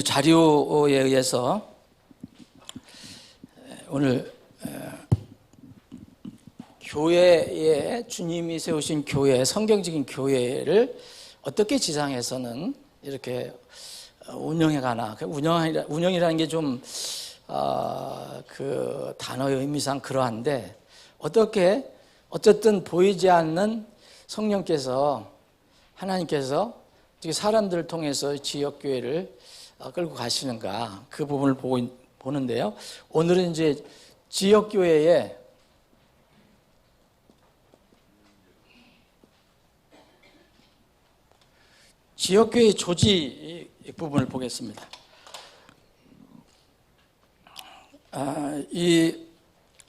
자료에 의해서 오늘 교회에 주님이 세우신 교회, 성경적인 교회를 어떻게 지상에서는 이렇게 운영해가나. 운영이라는 게 좀 그 단어의 의미상 그러한데, 어쨌든 보이지 않는 성령께서, 하나님께서 사람들을 통해서 지역교회를 끌고 가시는가, 그 부분을 보는데요. 오늘은 이제 지역교회의 조직 부분을 보겠습니다.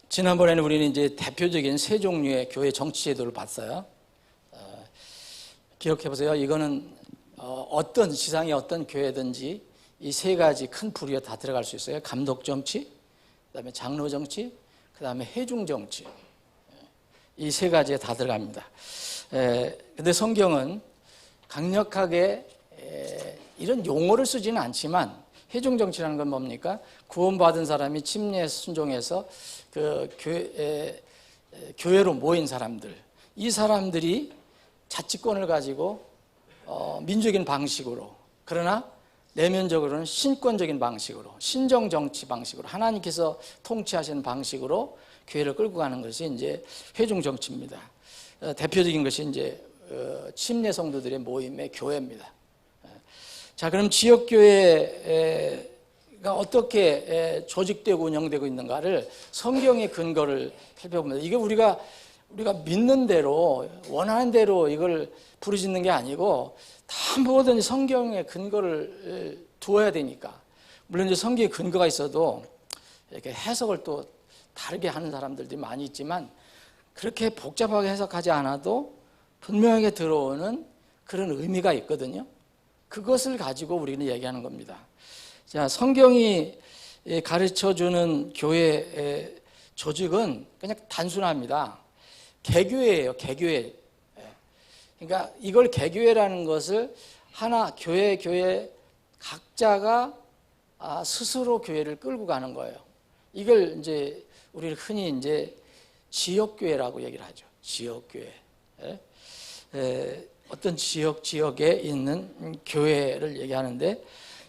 지난번에는 우리는 이제 대표적인 세 종류의 교회 정치제도를 봤어요. 기억해 보세요. 이거는 어떤 지상의 어떤 교회든지 이 세 가지 큰 부류에 다 들어갈 수 있어요. 감독 정치, 그다음에 장로 정치, 그다음에 회중 정치. 이 세 가지에 다 들어갑니다. 근데 성경은 강력하게 이런 용어를 쓰지는 않지만, 회중 정치라는 건 뭡니까? 구원받은 사람이 침례에 순종해서 그 교회로 모인 사람들, 이 사람들이 자치권을 가지고 민주적인 방식으로, 그러나 내면적으로는 신권적인 방식으로, 신정정치 방식으로, 하나님께서 통치하시는 방식으로 교회를 끌고 가는 것이 이제 회중 정치입니다. 대표적인 것이 이제 침례 성도들의 모임의 교회입니다. 자, 그럼 지역교회가 어떻게 조직되고 운영되고 있는가를 성경의 근거를 살펴봅니다. 이게 우리가 믿는 대로, 원하는 대로 이걸 부르짖는 게 아니고, 다 뭐든지 성경의 근거를 두어야 되니까. 물론 이제 성경의 근거가 있어도 이렇게 해석을 또 다르게 하는 사람들도 많이 있지만, 그렇게 복잡하게 해석하지 않아도 분명하게 들어오는 그런 의미가 있거든요. 그것을 가지고 우리는 얘기하는 겁니다. 자, 성경이 가르쳐주는 교회의 조직은 그냥 단순합니다. 개교회예요, 개교회. 그러니까 이걸 개교회라는 것을 하나 교회 각자가 스스로 교회를 끌고 가는 거예요. 이걸 이제 우리는 흔히 이제 지역교회라고 얘기를 하죠. 지역교회. 어떤 지역에 있는 교회를 얘기하는데,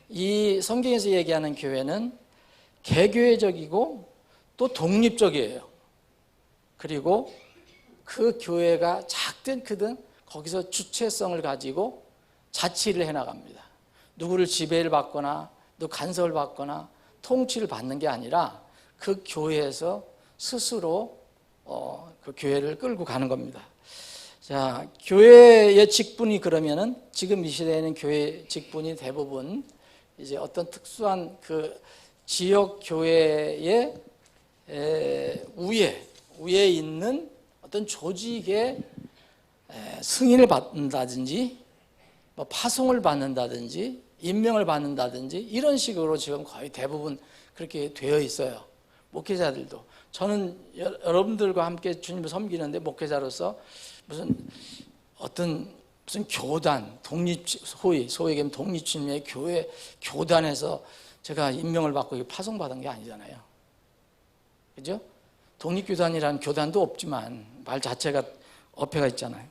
이 성경에서 얘기하는 교회는 개교회적이고 또 독립적이에요. 그리고 그 교회가 작든 크든 거기서 주체성을 가지고 자치를 해나갑니다. 누구를 지배를 받거나 누구 간섭을 받거나 통치를 받는 게 아니라 그 교회에서 스스로 그 교회를 끌고 가는 겁니다. 자, 교회의 직분이 그러면은 지금 이 시대에는 교회 직분이 대부분 이제 어떤 특수한 그 지역 교회의 위에 있는 어떤 조직의 승인을 받는다든지, 뭐 파송을 받는다든지, 임명을 받는다든지, 이런 식으로 지금 거의 대부분 그렇게 되어 있어요. 목회자들도. 저는 여러분들과 함께 주님을 섬기는데, 목회자로서 무슨 교단, 소위 얘기하면 독립주의의 교단에서 제가 임명을 받고 파송받은 게 아니잖아요. 그죠? 독립교단이라는 교단도 없지만 말 자체가 어폐가 있잖아요.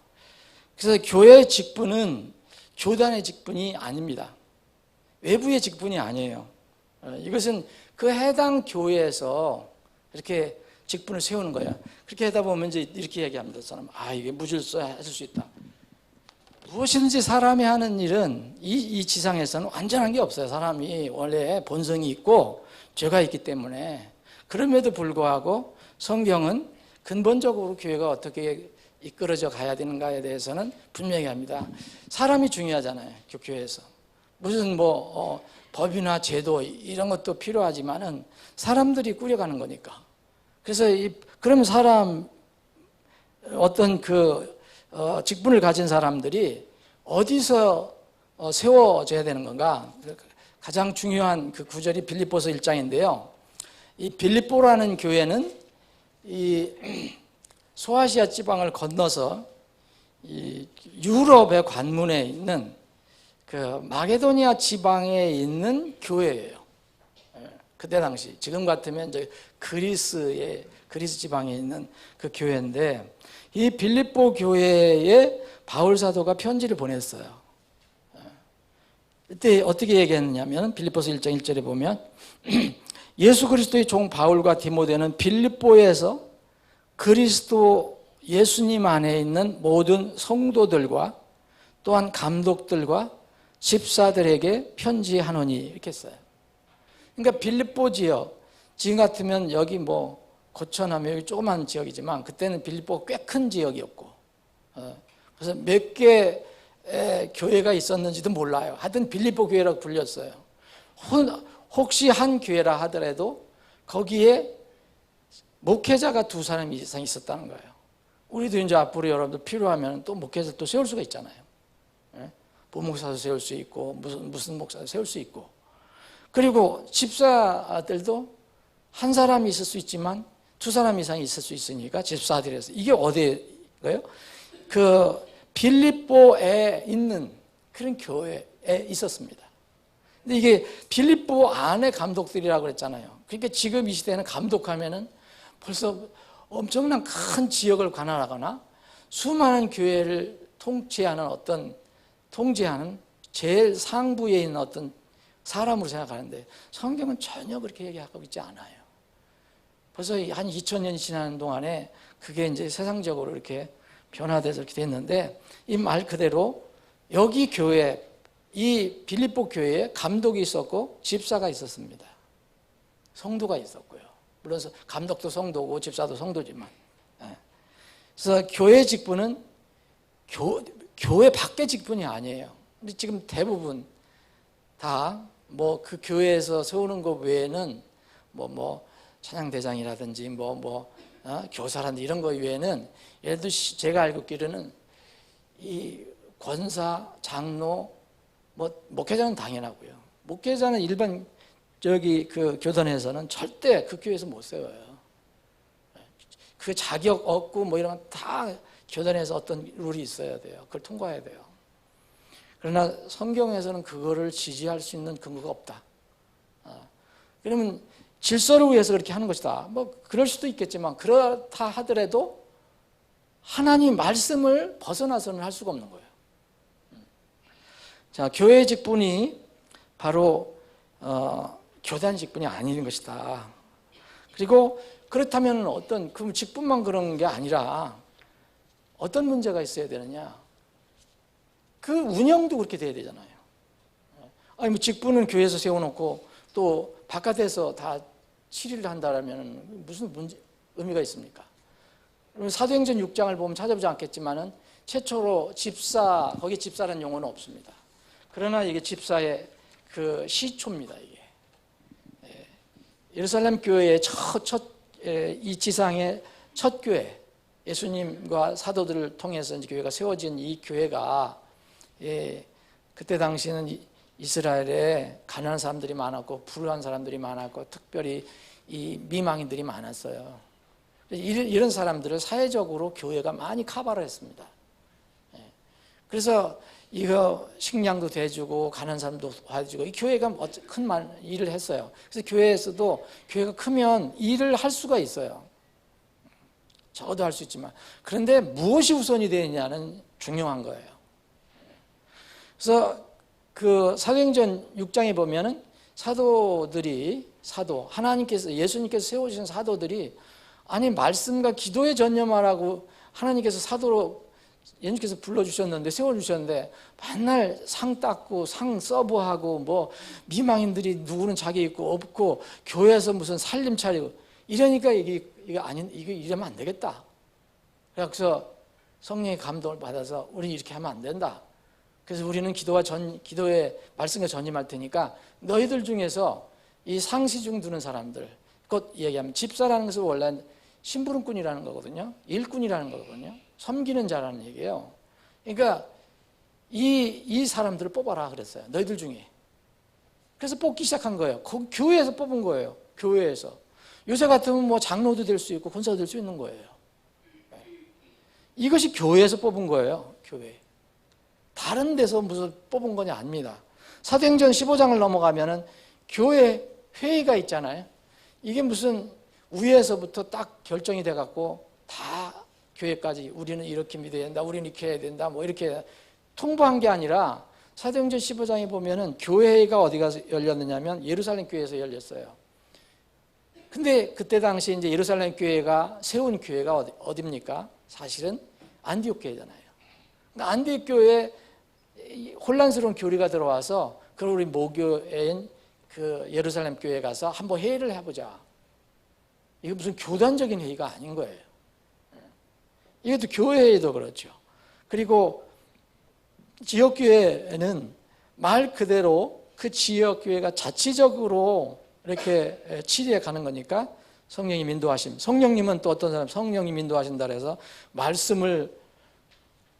그래서 교회의 직분은 교단의 직분이 아닙니다. 외부의 직분이 아니에요. 이것은 그 해당 교회에서 이렇게 직분을 세우는 거예요. 그렇게 하다 보면 이제 이렇게 얘기합니다. 사람, 이게 무질서했을 수 있다. 무엇이든지 사람이 하는 일은 이 지상에서는 완전한 게 없어요. 사람이 원래 본성이 있고 죄가 있기 때문에. 그럼에도 불구하고 성경은 근본적으로 교회가 어떻게 이끌어져 가야 되는가에 대해서는 분명히 합니다. 사람이 중요하잖아요, 교회에서. 무슨 법이나 제도 이런 것도 필요하지만은 사람들이 꾸려가는 거니까. 그래서 그러면 어떤 직분을 가진 사람들이 어디서 세워져야 되는 건가? 가장 중요한 그 구절이 빌립보서 1장인데요. 이 빌립보라는 교회는 이 소아시아 지방을 건너서 이 유럽의 관문에 있는 그 마게도니아 지방에 있는 교회예요. 그때 당시 지금 같으면 이제 그리스 지방에 있는 그 교회인데, 이 빌립보 교회에 바울 사도가 편지를 보냈어요. 이때 어떻게 얘기했냐면 빌립보서 1장 1절에 보면 예수 그리스도의 종 바울과 디모데는 빌립보에서 그리스도 예수님 안에 있는 모든 성도들과 또한 감독들과 집사들에게 편지하노니, 이렇게 했어요. 그러니까 빌립보 지역, 지금 같으면 여기 뭐 고천하면 여기 조그만 지역이지만 그때는 빌립보가 꽤 큰 지역이었고, 그래서 몇 개의 교회가 있었는지도 몰라요. 하여튼 빌립보 교회라고 불렸어요. 혹시 한 교회라 하더라도 거기에 목회자가 2사람 이상 있었다는 거예요. 우리도 이제 앞으로 여러분들 필요하면 또 목회자 또 세울 수가 있잖아요. 부목사도 세울 수 있고 무슨 목사도 세울 수 있고, 그리고 집사들도 한 사람이 있을 수 있지만 2사람 이상이 있을 수 있으니까 집사들에서, 이게 어디예요? 그 빌립보에 있는 그런 교회에 있었습니다. 근데 이게 빌립보 안에 감독들이라고 그랬잖아요. 그러니까 지금 이 시대에는 감독하면은 벌써 엄청난 큰 지역을 관할하거나 수많은 교회를 통제하는 제일 상부에 있는 어떤 사람으로 생각하는데, 성경은 전혀 그렇게 얘기하고 있지 않아요. 벌써 한 2000년이 지나는 동안에 그게 이제 세상적으로 이렇게 변화돼서 이렇게 됐는데, 이 말 그대로 여기 교회, 이 빌립보 교회에 감독이 있었고 집사가 있었습니다. 성도가 있었고요. 물론 감독도 성도고 집사도 성도지만, 그래서 교회 직분은 교회 밖의 직분이 아니에요. 근데 지금 대부분 다 뭐 그 교회에서 세우는 것 외에는 뭐 찬양대장이라든지 교사라든지 이런 거 외에는, 예를 들어 제가 알고 있기로는 이 권사, 장로, 목회자는 당연하고요. 목회자는 일반 그 교단에서는 절대 그 교회에서 못 세워요. 그 자격 없고 이런 건 다 교단에서 어떤 룰이 있어야 돼요. 그걸 통과해야 돼요. 그러나 성경에서는 그거를 지지할 수 있는 근거가 없다. 그러면 질서를 위해서 그렇게 하는 것이다. 그럴 수도 있겠지만, 그렇다 하더라도 하나님 말씀을 벗어나서는 할 수가 없는 거예요. 자, 교회 직분이 바로 교단 직분이 아닌 것이다. 그리고 그렇다면 그 직분만 그런 게 아니라 어떤 문제가 있어야 되느냐? 그 운영도 그렇게 돼야 되잖아요. 아니 직분은 교회에서 세워놓고 또 바깥에서 다 치리를 한다면 무슨 의미가 있습니까? 사도행전 6장을 보면 찾아보지 않겠지만은 최초로 거기 집사라는 용어는 없습니다. 그러나 이게 집사의 그 시초입니다. 이게 예루살렘 교회의 이 지상의 첫 교회, 예수님과 사도들을 통해서 이제 교회가 세워진 이 교회가, 그때 당시에는 이스라엘에 가난한 사람들이 많았고 불우한 사람들이 많았고 특별히 이 미망인들이 많았어요. 이런 사람들을 사회적으로 교회가 많이 커버를 했습니다. 그래서 이거 식량도 대주고 가난한 사람도 도와주고, 이 교회가 큰 일을 했어요. 그래서 교회에서도 교회가 크면 일을 할 수가 있어요. 저도 할 수 있지만, 그런데 무엇이 우선이 되느냐는 중요한 거예요. 그래서 그 사도행전 6장에 보면은 하나님께서, 예수님께서 세우신 사도들이, 아니 말씀과 기도에 전념하라고 하나님께서 사도로 예수님께서 불러주셨는데, 세워주셨는데 맨날 상 닦고 상 서브하고 미망인들이 누구는 자기 있고 없고 교회에서 무슨 살림 차리고 이러니까 이게 이러면 안 되겠다. 그래서 성령의 감동을 받아서 우리는 이렇게 하면 안 된다. 그래서 우리는 기도에 말씀에 전념할 테니까 너희들 중에서 이 상시중 두는 사람들, 곧 얘기하면 집사라는 것은 원래 심부름꾼이라는 거거든요. 일꾼이라는 거거든요. 섬기는 자라는 얘기예요. 그러니까 이 사람들을 뽑아라 그랬어요. 너희들 중에. 그래서 뽑기 시작한 거예요. 교회에서 뽑은 거예요. 교회에서. 요새 같으면 장로도 될 수 있고 권사도 될 수 있는 거예요. 이것이 교회에서 뽑은 거예요. 교회. 다른 데서 무슨 뽑은 거냐 아닙니다. 사도행전 15장을 넘어가면은 교회 회의가 있잖아요. 이게 무슨 위에서부터 딱 결정이 돼 갖고 다 교회까지 우리는 이렇게 믿어야 된다, 우리는 이렇게 해야 된다, 뭐 이렇게 통보한 게 아니라 사도행전 15장에 보면은 교회가 어디가 열렸느냐면 예루살렘 교회에서 열렸어요. 근데 그때 당시 이제 예루살렘 교회가 세운 교회가 어디입니까? 사실은 안디옥 교회잖아요. 그러니까 안디옥 교회에 혼란스러운 교리가 들어와서 그럼 우리 모교회인 그 예루살렘 교회에 가서 한번 회의를 해보자. 이거 무슨 교단적인 회의가 아닌 거예요. 이것도 교회에도 그렇죠. 그리고 지역교회는 말 그대로 그 지역교회가 자치적으로 이렇게 치리해 가는 거니까 성령님 인도하심. 성령님은 또 어떤 사람 성령님 인도하신다 그래서 말씀을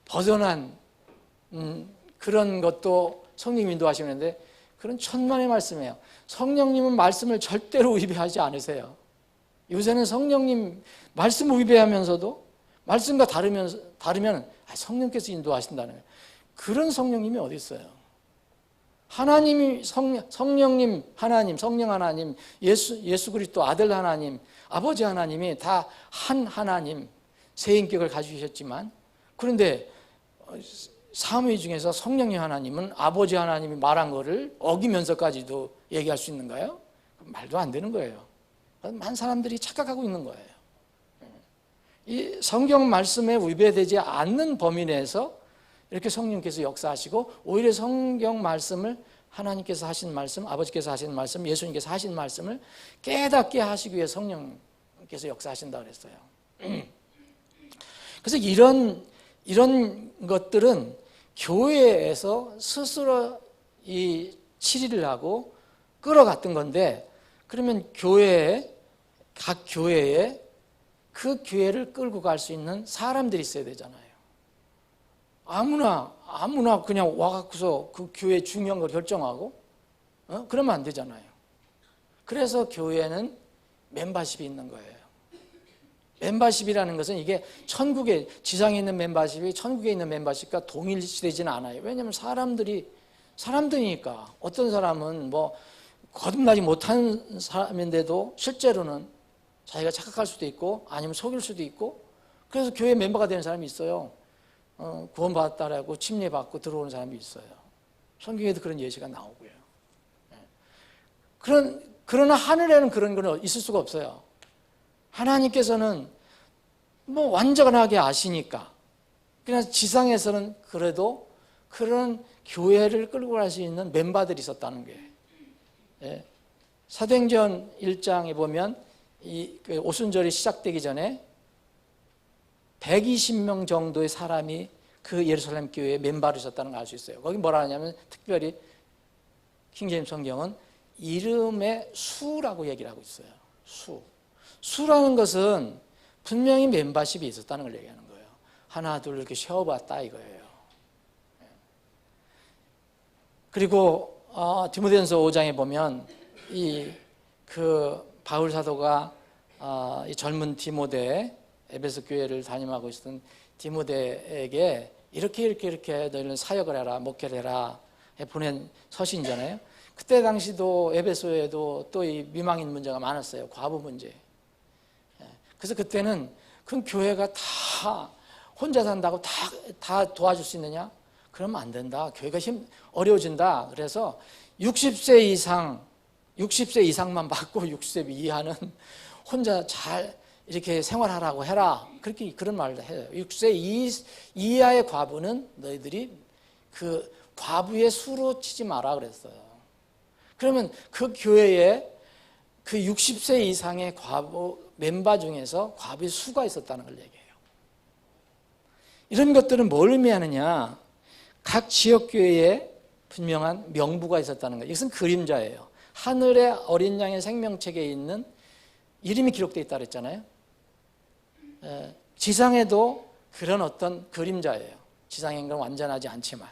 벗어난 그런 것도 성령님 인도하시는데 그런 천만의 말씀이에요. 성령님은 말씀을 절대로 위배하지 않으세요. 요새는 성령님 말씀 위배하면서도 말씀과 다르면 성령께서 인도하신다는 거예요. 그런 성령님이 어디 있어요? 하나님이 성령님 하나님, 성령 하나님, 예수 그리스도 아들 하나님, 아버지 하나님이 다 한 하나님, 세 인격을 가지셨지만 그런데 삼위 중에서 성령님 하나님은 아버지 하나님이 말한 거를 어기면서까지도 얘기할 수 있는가요? 말도 안 되는 거예요. 많은 사람들이 착각하고 있는 거예요. 이 성경 말씀에 위배되지 않는 범위 내에서 이렇게 성령께서 역사하시고 오히려 성경 말씀을 하나님께서 하신 말씀, 아버지께서 하신 말씀, 예수님께서 하신 말씀을 깨닫게 하시기 위해 성령께서 역사하신다고 그랬어요. 그래서 이런 것들은 교회에서 스스로 이 치리를 하고 끌어갔던 건데 그러면 각 교회에 그 교회를 끌고 갈 수 있는 사람들이 있어야 되잖아요. 아무나 그냥 와갖고서 그 교회 중요한 걸 결정하고 그러면 안 되잖아요. 그래서 교회는 멤버십이 있는 거예요. 멤버십이라는 것은 이게 천국에 지상에 있는 멤버십이 천국에 있는 멤버십과 동일시되지는 않아요. 왜냐하면 사람들이니까 어떤 사람은 뭐 거듭나지 못한 사람인데도 실제로는 자기가 착각할 수도 있고 아니면 속일 수도 있고 그래서 교회 멤버가 되는 사람이 있어요. 구원받았다라고 침례받고 들어오는 사람이 있어요. 성경에도 그런 예시가 나오고요. 그러나 하늘에는 그런 건 있을 수가 없어요. 하나님께서는 뭐 완전하게 아시니까 그냥 지상에서는 그래도 그런 교회를 끌고 갈 수 있는 멤버들이 있었다는 거예요. 사도행전 1장에 보면 그 오순절이 시작되기 전에 120명 정도의 사람이 그 예루살렘 교회에 멤버로 있었다는 걸 알 수 있어요. 거기 뭐라 하냐면 특별히 킹제임스 성경은 이름의 수라고 얘기를 하고 있어요. 수라는 것은 분명히 멤버십이 있었다는 걸 얘기하는 거예요. 하나 둘 이렇게 세어봤다 이거예요. 그리고 디모데전서 5장에 보면 그 바울 사도가 이 젊은 디모데 에베소 교회를 담임하고 있었던 디모데에게 이렇게 너희는 사역을 해라, 목회를 해라 보낸 서신이잖아요. 그때 당시도 에베소에도 또 이 미망인 문제가 많았어요. 과부 문제. 그래서 그때는 그 교회가 다 혼자 산다고 다 도와줄 수 있느냐? 그러면 안 된다. 교회가 어려워진다. 그래서 60세 이상만 받고 60세 이하는 혼자 잘 이렇게 생활하라고 해라. 그런 말을 해요. 60세 이하의 과부는 너희들이 그 과부의 수로 치지 마라 그랬어요. 그러면 그 교회에 그 60세 이상의 과부 멤버 중에서 과부의 수가 있었다는 걸 얘기해요. 이런 것들은 뭘 의미하느냐? 각 지역교회에 분명한 명부가 있었다는 거예요. 이것은 그림자예요. 하늘의 어린 양의 생명책에 있는 이름이 기록되어 있다고 했잖아요. 지상에도 그런 어떤 그림자예요. 지상인 건 완전하지 않지만.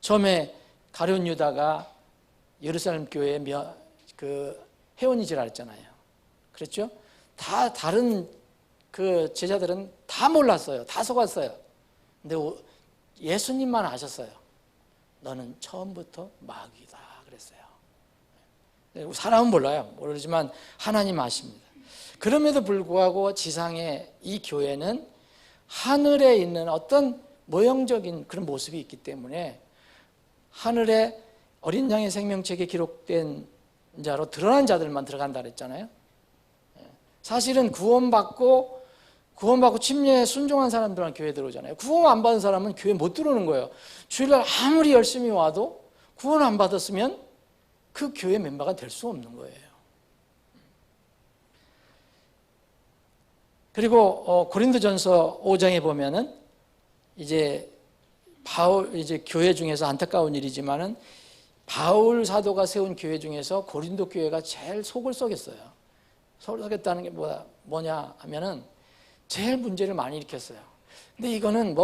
처음에 가룟 유다가 예루살렘 교회의 그 회원이지라 했잖아요. 그렇죠? 다 다른 그 제자들은 다 몰랐어요. 다 속았어요. 근데 예수님만 아셨어요. 너는 처음부터 마귀다 그랬어요. 사람은 몰라요. 모르지만 하나님 아십니다. 그럼에도 불구하고 지상의 이 교회는 하늘에 있는 어떤 모형적인 그런 모습이 있기 때문에 하늘에 어린 양의 생명책에 기록된 자로 드러난 자들만 들어간다 그랬잖아요. 사실은 구원받고 침례에 순종한 사람들만 교회 들어오잖아요. 구원 안 받은 사람은 교회 못 들어오는 거예요. 주일날 아무리 열심히 와도 구원 안 받았으면 그 교회 멤버가 될 수 없는 거예요. 그리고 고린도전서 5장에 보면은 이제 교회 중에서 안타까운 일이지만은 바울 사도가 세운 교회 중에서 고린도 교회가 제일 속을 썩였어요. 속을 썩였다는 게 뭐냐 하면은 제일 문제를 많이 일으켰어요. 근데 이거는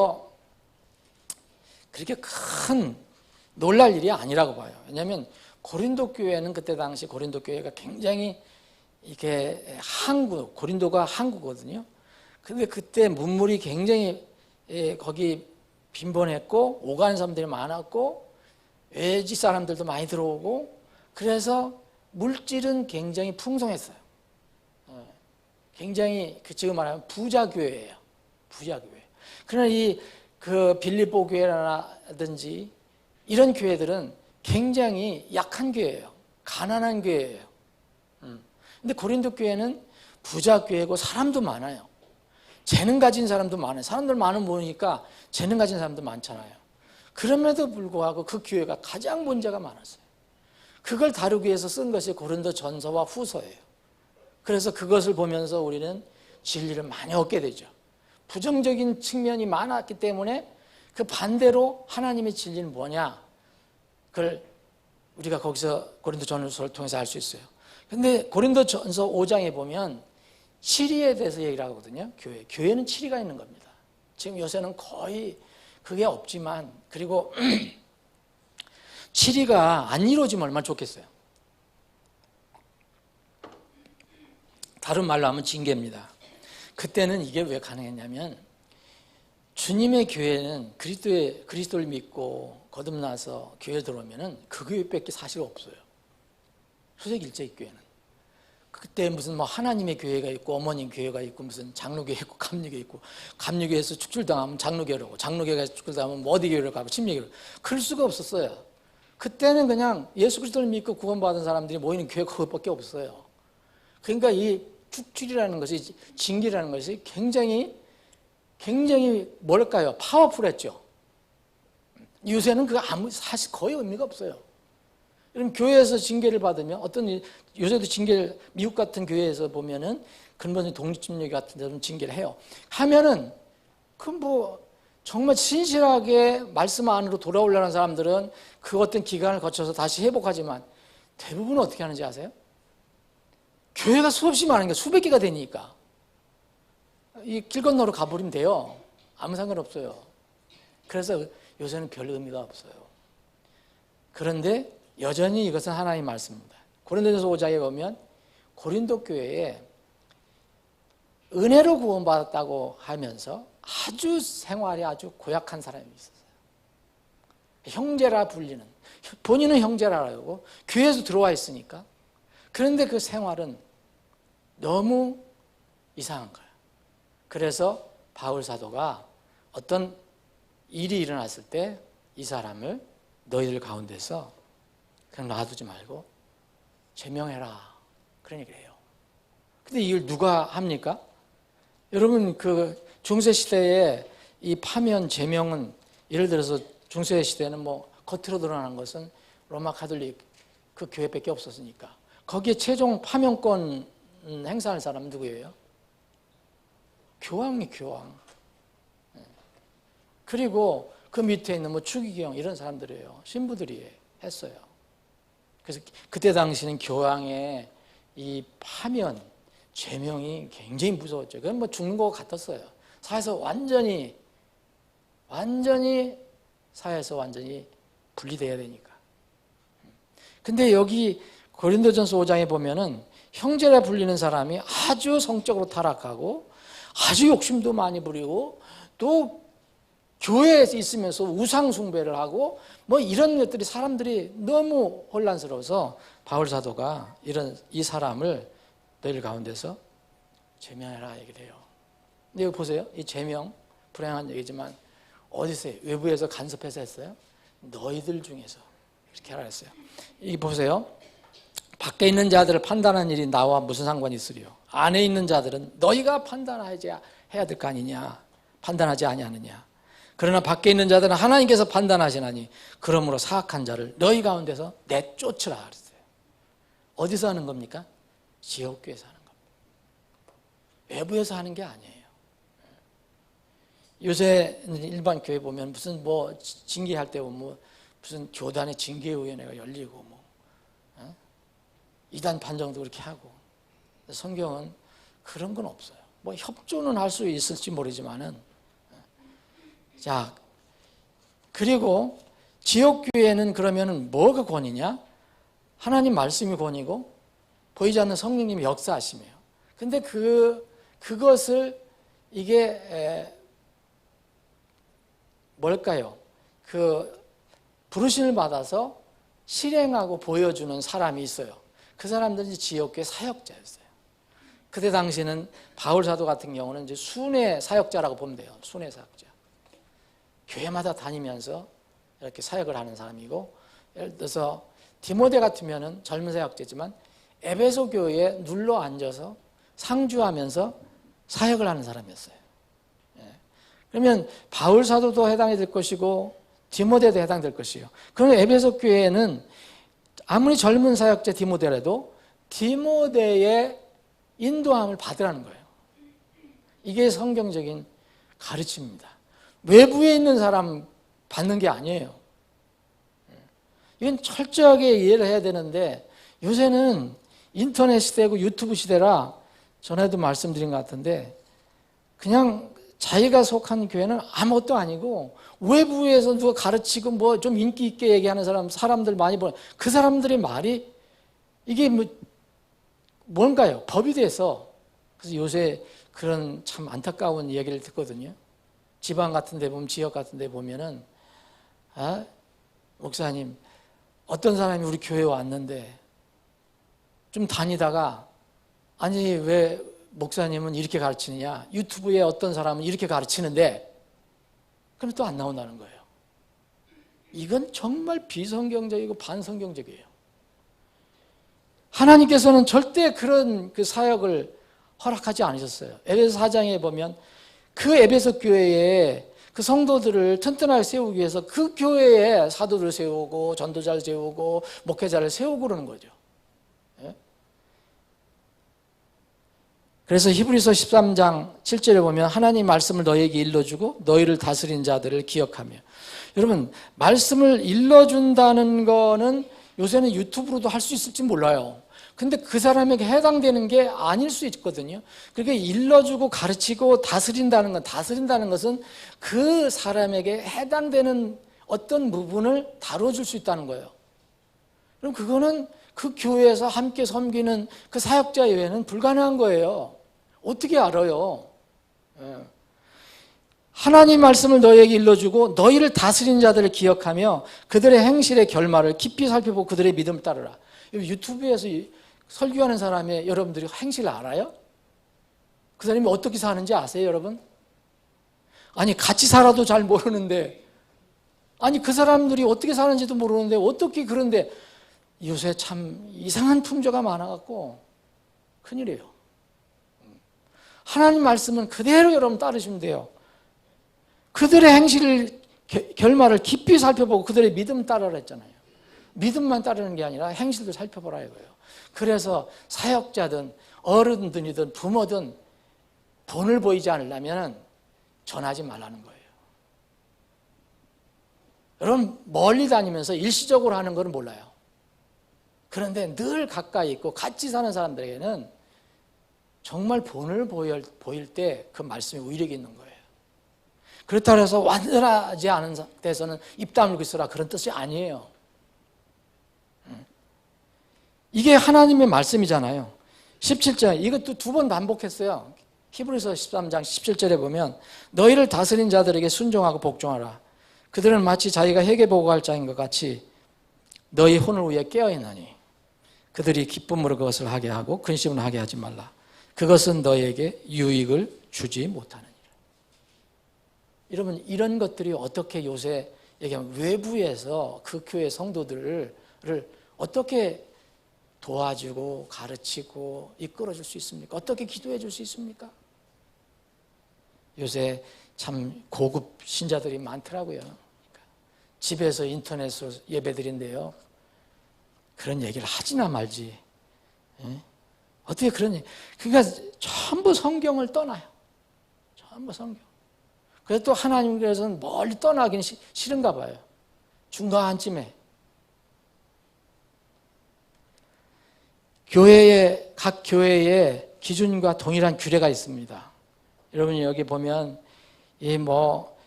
그렇게 큰 놀랄 일이 아니라고 봐요. 왜냐하면 고린도 교회는 그때 당시 고린도 교회가 굉장히 이게 고린도가 항구거든요. 근데 그때 문물이 굉장히 거기 빈번했고 오가는 사람들이 많았고 외지 사람들도 많이 들어오고 그래서 물질은 굉장히 풍성했어요. 굉장히 지금 말하면 부자 교회예요. 부자 교회. 그러나 그 빌립보 교회라든지 이런 교회들은 굉장히 약한 교회예요. 가난한 교회예요. 근데 고린도 교회는 부자 교회고 사람도 많아요. 재능 가진 사람도 많아요. 사람들 많은 모이니까 재능 가진 사람도 많잖아요. 그럼에도 불구하고 그 교회가 가장 문제가 많았어요. 그걸 다루기 위해서 쓴 것이 고린도 전서와 후서예요. 그래서 그것을 보면서 우리는 진리를 많이 얻게 되죠. 부정적인 측면이 많았기 때문에 그 반대로 하나님의 진리는 뭐냐, 그걸 우리가 거기서 고린도 전서를 통해서 알 수 있어요. 근데 고린도 전서 5장에 보면 치리에 대해서 얘기를 하거든요. 교회는 치리가 있는 겁니다. 지금 요새는 거의 그게 없지만, 그리고 치리가 안 이루어지면 얼마나 좋겠어요. 다른 말로 하면 징계입니다. 그때는 이게 왜 가능했냐면 주님의 교회는 그리스도를 믿고 거듭나서 교회 들어오면은 그 교회밖에 사실 없어요. 수색 일제히 교회는. 그때 무슨 하나님의 교회가 있고 어머님 교회가 있고 무슨 장로교회 있고 감리교회 있고, 감리교회에서 축출당하면 장로교회로 가고, 장로교회에서 축출당하면 어디 교회로 가고 침례교회로. 그럴 수가 없었어요. 그때는 그냥 예수 그리스도를 믿고 구원받은 사람들이 모이는 교회가 그것밖에 없어요. 그러니까 이 축출이라는 것이, 징계라는 것이 굉장히 뭘까요? 파워풀했죠. 요새는 사실 거의 의미가 없어요. 그럼 교회에서 징계를 받으면 요새도 징계를, 미국 같은 교회에서 보면은 근본적인 독립침례 같은 데는 징계를 해요. 하면은 정말 신실하게 말씀 안으로 돌아오려는 사람들은 그 어떤 기간을 거쳐서 다시 회복하지만 대부분은 어떻게 하는지 아세요? 교회가 수없이 많은 게 수백 개가 되니까 이 길 건너로 가버리면 돼요. 아무 상관없어요. 그래서 요새는 별 의미가 없어요. 그런데 여전히 이것은 하나님의 말씀입니다. 고린도전서 5장에 보면 고린도 교회에 은혜로 구원받았다고 하면서 아주 생활이 아주 고약한 사람이 있었어요. 형제라 불리는, 본인은 형제라고 교회에서 들어와 있으니까. 그런데 그 생활은 너무 이상한 거예요. 그래서 바울 사도가 어떤 일이 일어났을 때 이 사람을 너희들 가운데서 그냥 놔두지 말고 제명해라, 그런 얘기를 해요. 근데 이걸 누가 합니까? 여러분, 그 중세시대에 이 파면, 제명은, 예를 들어서 중세시대에는 겉으로 드러나는 것은 로마 가톨릭 그 교회밖에 없었으니까 거기에 최종 파면권 행사할 사람은 누구예요? 교황이 교황. 그리고 그 밑에 있는 추기경 이런 사람들이에요. 신부들이 했어요. 그래서 그때 당시는 교황의 이 파면, 제명이 굉장히 무서웠죠. 그건 죽는 것 같았어요. 사회에서 완전히 사회에서 완전히 분리돼야 되니까. 근데 여기 고린도전서 5장에 보면은 형제라 불리는 사람이 아주 성적으로 타락하고 아주 욕심도 많이 부리고 또 교회에 있으면서 우상 숭배를 하고 뭐 이런 것들이 사람들이 너무 혼란스러워서 바울 사도가 이 사람을 너희들 가운데서 제명해라 얘기를 해요. 근데 여기 보세요. 이 제명 불행한 얘기지만 어디서 해요? 외부에서 간섭해서 했어요? 너희들 중에서 이렇게 하라 했어요. 이 보세요. 밖에 있는 자들을 판단하는 일이 나와 무슨 상관이 있으리요? 안에 있는 자들은 너희가 판단하지 해야 될 거 아니냐? 판단하지 아니하느냐? 그러나 밖에 있는 자들은 하나님께서 판단하시나니 그러므로 사악한 자를 너희 가운데서 내쫓으라 그랬어요. 어디서 하는 겁니까? 지옥교회에서 하는 겁니다. 외부에서 하는 게 아니에요. 요새 일반 교회 보면 무슨 뭐 징계할 때 보면 무슨 교단의 징계위원회가 열리고 뭐 이단 판정도 그렇게 하고. 성경은 그런 건 없어요. 뭐 협조는 할 수 있을지 모르지만은. 자, 그리고 지옥교회는 그러면은 뭐가 권위냐? 하나님 말씀이 권위고 보이지 않는 성령님이 역사하심이에요. 근데 그것을 이게 뭘까요? 부르심을 받아서 실행하고 보여주는 사람이 있어요. 그 사람들이 지옥교회 사역자였어요. 그때 당시는 바울 사도 같은 경우는 이제 순회 사역자라고 보면 돼요. 순회 사역자. 교회마다 다니면서 이렇게 사역을 하는 사람이고, 예를 들어서 디모데 같으면은 젊은 사역자지만 에베소 교회에 눌러 앉아서 상주하면서 사역을 하는 사람이었어요. 그러면 바울 사도도 해당이 될 것이고 디모데도 해당될 것이에요. 그러면 에베소 교회에는 아무리 젊은 사역자 디모데라도 디모데의 인도함을 받으라는 거예요. 이게 성경적인 가르침입니다. 외부에 있는 사람 받는 게 아니에요. 이건 철저하게 이해를 해야 되는데 요새는 인터넷 시대고 유튜브 시대라 전에도 말씀드린 것 같은데 그냥 자기가 속한 교회는 아무것도 아니고 외부에서 누가 가르치고 뭐 좀 인기 있게 얘기하는 사람들 많이 보는 그 사람들의 말이 이게 뭔가요? 법이 돼서. 그래서 요새 그런 참 안타까운 이야기를 듣거든요. 지방 같은 데 보면, 지역 같은 데 보면은, 목사님, 어떤 사람이 우리 교회에 왔는데, 좀 다니다가, 아니, 왜 목사님은 이렇게 가르치느냐? 유튜브에 어떤 사람은 이렇게 가르치는데, 그럼 또 안 나온다는 거예요. 이건 정말 비성경적이고 반성경적이에요. 하나님께서는 절대 그런 그 사역을 허락하지 않으셨어요. 에베소 4장에 보면 그 에베소 교회에 그 성도들을 튼튼하게 세우기 위해서 그 교회에 사도들을 세우고 전도자를 세우고 목회자를 세우고 그러는 거죠. 그래서 히브리서 13장 7절에 보면 하나님 말씀을 너희에게 일러주고 너희를 다스린 자들을 기억하며. 여러분, 말씀을 일러준다는 거는 요새는 유튜브로도 할 수 있을지 몰라요. 근데 그 사람에게 해당되는 게 아닐 수 있거든요. 그렇게 일러주고 가르치고 다스린다는 것은 그 사람에게 해당되는 어떤 부분을 다뤄줄 수 있다는 거예요. 그럼 그거는 그 교회에서 함께 섬기는 그 사역자 외에는 불가능한 거예요. 어떻게 알아요? 하나님 말씀을 너희에게 일러주고 너희를 다스린 자들을 기억하며 그들의 행실의 결말을 깊이 살펴보고 그들의 믿음을 따르라. 유튜브에서 설교하는 사람의 여러분들이 행실을 알아요? 그 사람이 어떻게 사는지 아세요, 여러분? 아니, 같이 살아도 잘 모르는데, 아니, 그 사람들이 어떻게 사는지도 모르는데, 어떻게 그런데, 요새 참 이상한 풍조가 많아갖고, 큰일이에요. 하나님 말씀은 그대로 여러분 따르시면 돼요. 그들의 행실 결말을 깊이 살펴보고 그들의 믿음 따르라 했잖아요. 믿음만 따르는 게 아니라 행실도 살펴보라 이거예요. 그래서 사역자든 어른들이든 부모든 본을 보이지 않으려면 전하지 말라는 거예요. 여러분, 멀리 다니면서 일시적으로 하는 건 몰라요. 그런데 늘 가까이 있고 같이 사는 사람들에게는 정말 본을 보일 때 그 말씀이 위력이 있는 거예요. 그렇다고 해서 완전하지 않은 상태에서는 입 다물고 있어라 그런 뜻이 아니에요. 이게 하나님의 말씀이잖아요. 17절 이것도 2번 반복했어요. 히브리서 13장 17절에 보면 너희를 다스린 자들에게 순종하고 복종하라. 그들은 마치 자기가 회개 보고할 자인 것 같이 너희 혼을 위해 깨어있나니 그들이 기쁨으로 그것을 하게 하고 근심을 하게 하지 말라. 그것은 너희에게 유익을 주지 못하느니라. 여러분, 이런 것들이 어떻게 요새 얘기하면 외부에서 그 교회 성도들을 어떻게 도와주고 가르치고 이끌어줄 수 있습니까? 어떻게 기도해 줄 수 있습니까? 요새 참 고급 신자들이 많더라고요. 그러니까 집에서 인터넷으로 예배드린대요. 그런 얘기를 하지나 말지. 예? 어떻게 그런 얘기? 그러니까 전부 성경을 떠나요. 전부 성경. 그래서 또 하나님께서는 멀리 떠나기는 싫은가 봐요. 중간쯤에. 각 교회에 기준과 동일한 규례가 있습니다. 여러분이 여기 보면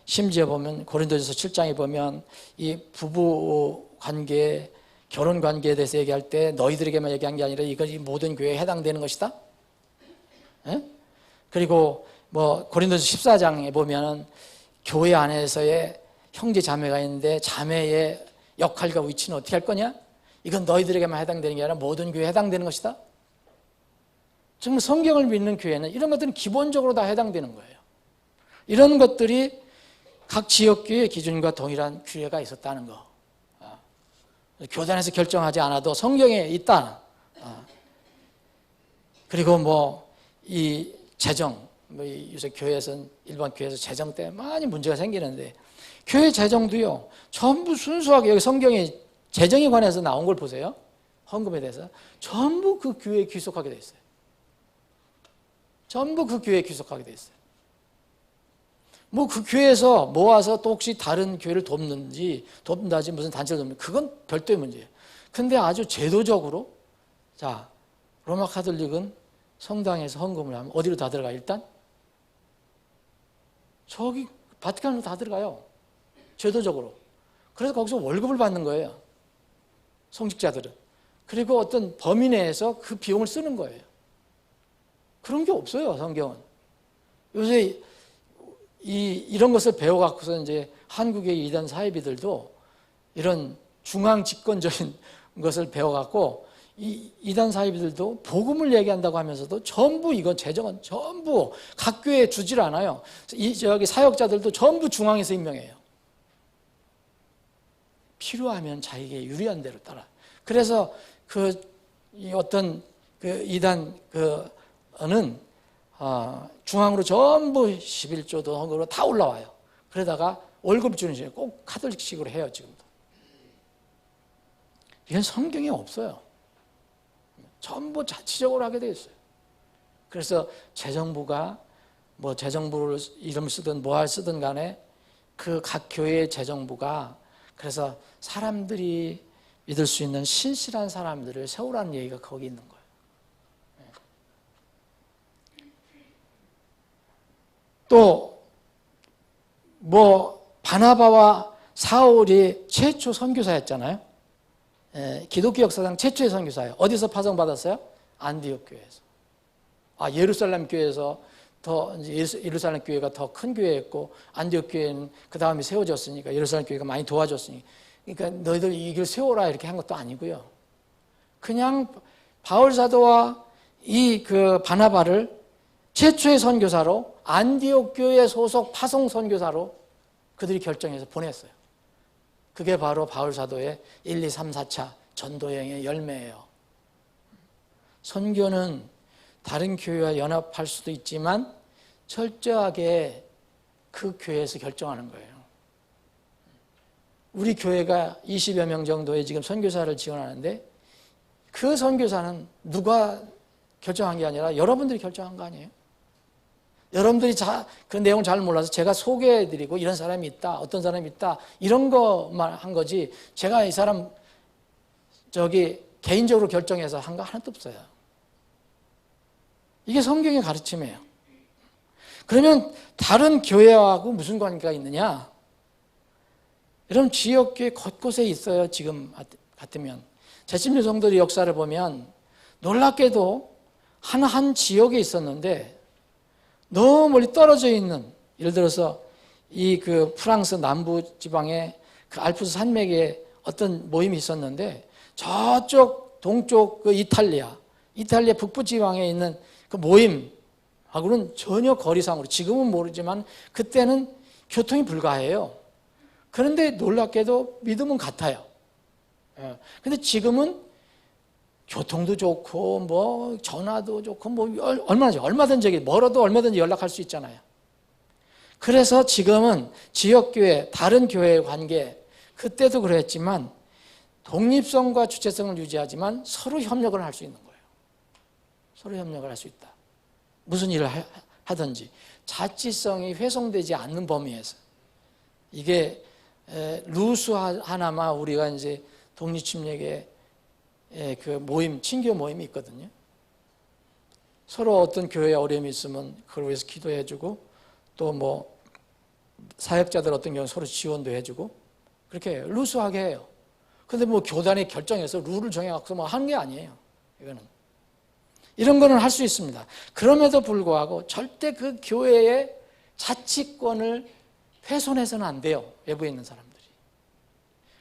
심지어 보면 고린도전서 7장에 보면 이 부부 관계, 결혼 관계에 대해서 얘기할 때 너희들에게만 얘기한 게 아니라 이것이 모든 교회에 해당되는 것이다. 에? 그리고 고린도전서 14장에 보면 교회 안에서의 형제 자매가 있는데 자매의 역할과 위치는 어떻게 할 거냐? 이건 너희들에게만 해당되는 게 아니라 모든 교회에 해당되는 것이다. 정말 성경을 믿는 교회는 이런 것들은 기본적으로 다 해당되는 거예요. 이런 것들이 각 지역교회의 기준과 동일한 규례가 있었다는 거. 교단에서 결정하지 않아도 성경에 있다. 그리고 이 재정, 요새 교회에서는 일반 교회에서 재정 때문에 많이 문제가 생기는데 교회 재정도요 전부 순수하게 여기 성경에 재정에 관해서 나온 걸 보세요. 헌금에 대해서 전부 그 교회에 귀속하게 돼 있어요. 전부 그 교회에 귀속하게 돼 있어요. 그 교회에서 모아서 또 혹시 다른 교회를 돕는다지 무슨 단체를 돕는 그건 별도의 문제예요. 근데 아주 제도적으로 로마 카톨릭은 성당에서 헌금을 하면 어디로 다 들어가? 일단 저기 바티칸으로 다 들어가요. 제도적으로. 그래서 거기서 월급을 받는 거예요. 성직자들은. 그리고 어떤 범위 내에서 그 비용을 쓰는 거예요. 그런 게 없어요, 성경은. 요새 이런 것을 배워갖고서 이제 한국의 이단 사이비들도 이런 중앙 집권적인 것을 배워갖고 이단 사이비들도 복음을 얘기한다고 하면서도 전부 이건 재정은 전부 각 교회에 주질 않아요. 저기 사역자들도 전부 중앙에서 임명해요. 필요하면 자기에게 유리한 대로 따라. 그래서 어떤 이단은 중앙으로 전부 11조도 헌금으로 다 올라와요. 그러다가 월급 주는 식으로 꼭 카톨릭식으로 해요, 지금도. 이건 성경에 없어요. 전부 자치적으로 하게 되어 있어요. 그래서 재정부가 재정부를 이름 쓰든 뭐할 쓰든 간에 그 각 교회의 재정부가 그래서 사람들이 믿을 수 있는 신실한 사람들을 세우라는 얘기가 거기 있는 거예요. 또 바나바와 사울이 최초 선교사였잖아요. 기독교 역사상 최초의 선교사예요. 어디서 파송받았어요? 안디옥 교회에서. 예루살렘 교회에서 예루살렘 교회가 더 큰 교회였고 안디옥 교회는 그 다음에 세워졌으니까 예루살렘 교회가 많이 도와줬으니까 그러니까 너희들 이 길 세워라 이렇게 한 것도 아니고요. 그냥 바울 사도와 바나바를 최초의 선교사로 안디옥 교회 소속 파송 선교사로 그들이 결정해서 보냈어요. 그게 바로 바울 사도의 1, 2, 3, 4차 전도여행의 열매예요. 선교는 다른 교회와 연합할 수도 있지만 철저하게 그 교회에서 결정하는 거예요. 우리 교회가 20여 명 정도의 지금 선교사를 지원하는데 그 선교사는 누가 결정한 게 아니라 여러분들이 결정한 거 아니에요? 여러분들이 그 내용을 잘 몰라서 제가 소개해드리고 이런 사람이 있다, 어떤 사람이 있다 이런 것만 한 거지 제가 이 사람 개인적으로 결정해서 한 거 하나도 없어요. 이게 성경의 가르침이에요. 그러면 다른 교회하고 무슨 관계가 있느냐? 여러분 지역교회 곳곳에 있어요. 지금 같으면 제침류 성도의 역사를 보면 놀랍게도 한 지역에 있었는데 너무 멀리 떨어져 있는, 예를 들어서 이 그 프랑스 남부 지방의 그 알프스 산맥에 어떤 모임이 있었는데, 저쪽 동쪽 그 이탈리아 북부 지방에 있는 그 모임하고는 전혀 거리상으로, 지금은 모르지만 그때는 교통이 불가해요. 그런데 놀랍게도 믿음은 같아요. 근데 지금은 교통도 좋고 뭐 전화도 좋고 뭐 얼마든지 멀어도 얼마든지 연락할 수 있잖아요. 그래서 지금은 지역교회, 다른 교회의 관계, 그때도 그랬지만 독립성과 주체성을 유지하지만 서로 협력을 할 수 있는 거예요. 서로 협력을 할 수 있다. 무슨 일을 하든지 자치성이 훼손되지 않는 범위에서. 이게 루스 하나만 우리가 이제 독립침략의 그 모임, 친교 모임이 있거든요. 서로 어떤 교회에 어려움이 있으면 그걸 위해서 기도해주고, 또 뭐 사역자들 어떤 경우는 서로 지원도 해주고, 그렇게 루스하게 해요. 근데 뭐 교단이 결정해서 룰을 정해갖고 뭐 하는 게 아니에요. 이런 거는 할 수 있습니다. 그럼에도 불구하고 절대 그 교회의 자치권을 훼손해서는 안 돼요. 외부에 있는 사람들이.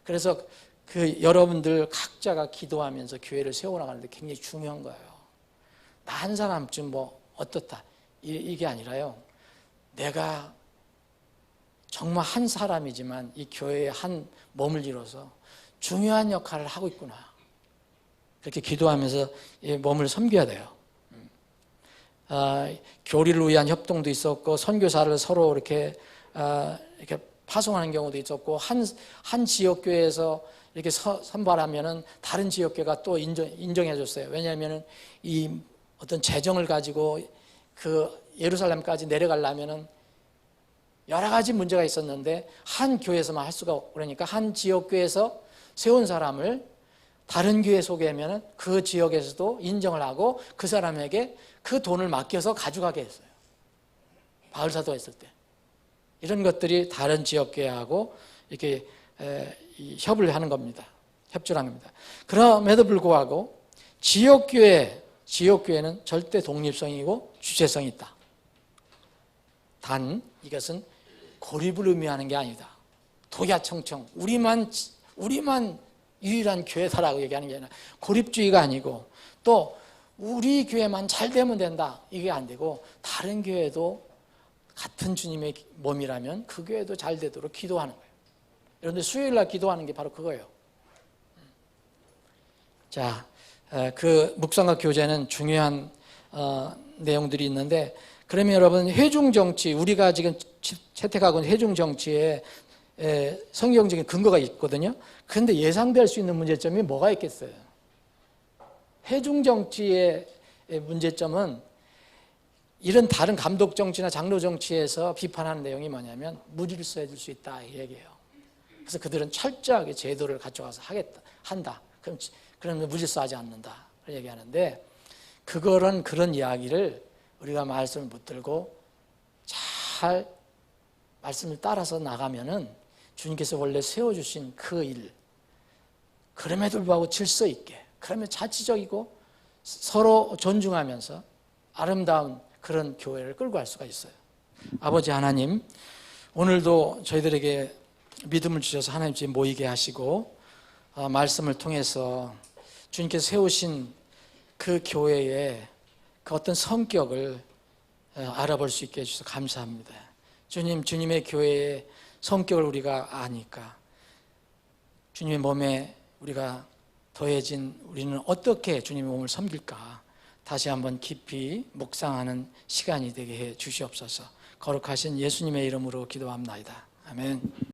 그래서 그 여러분들 각자가 기도하면서 교회를 세워나가는데 굉장히 중요한 거예요. 나 한 사람쯤 뭐 어떻다 이게 아니라요. 내가 정말 한 사람이지만 이 교회의 한 몸을 이뤄서 중요한 역할을 하고 있구나. 그렇게 기도하면서 이 몸을 섬겨야 돼요. 교리를 위한 협동도 있었고, 선교사를 서로 이렇게 파송하는 경우도 있었고, 한 지역교회에서 이렇게 선발하면은 다른 지역교회가 또 인정해 줬어요. 왜냐하면은 이 어떤 재정을 가지고 그 예루살렘까지 내려가려면은 여러 가지 문제가 있었는데 한 교회에서만 할 수가 없고, 그러니까 한 지역교회에서 세운 사람을 다른 교회에 소개하면은 그 지역에서도 인정을 하고 그 사람에게 그 돈을 맡겨서 가져가게 했어요. 바울사도가 있을 때. 이런 것들이 다른 지역교회하고 이렇게 협을 하는 겁니다. 협조를 하는 겁니다. 그럼에도 불구하고 지역교회는 절대 독립성이고 주체성이 있다. 단 이것은 고립을 의미하는 게 아니다. 독야청청 우리만 유일한 교회다라고 얘기하는 게 아니라 고립주의가 아니고, 또 우리 교회만 잘 되면 된다 이게 안 되고, 다른 교회도 같은 주님의 몸이라면 그 교회도 잘 되도록 기도하는 거예요. 그런데 수요일날 기도하는 게 바로 그거예요. 자, 그 묵상과 교제는 중요한 내용들이 있는데, 그러면 여러분 회중정치, 우리가 지금 채택하고 있는 회중정치에 성경적인 근거가 있거든요. 그런데 예상될 수 있는 문제점이 뭐가 있겠어요? 회중정치의 문제점은 이런 다른 감독정치나 장로정치에서 비판하는 내용이 뭐냐면 무질서해질 수 있다 이 얘기예요. 그래서 그들은 철저하게 제도를 갖춰가서 한다. 그러면 무질서하지 않는다 얘기하는데, 그런 이야기를 우리가 말씀을 붙들고 잘 말씀을 따라서 나가면은 주님께서 원래 세워주신 그 일, 그럼에도 불구하고 질서 있게, 그러면 자치적이고 서로 존중하면서 아름다운 그런 교회를 끌고 갈 수가 있어요. 아버지 하나님, 오늘도 저희들에게 믿음을 주셔서 하나님 집에 모이게 하시고, 말씀을 통해서 주님께서 세우신 그 교회의 그 어떤 성격을 알아볼 수 있게 해주셔서 감사합니다. 주님의 교회의 성격을 우리가 아니까 주님의 몸에 우리가 더해진 우리는 어떻게 주님의 몸을 섬길까 다시 한번 깊이 묵상하는 시간이 되게 해 주시옵소서. 거룩하신 예수님의 이름으로 기도합나이다. 아멘.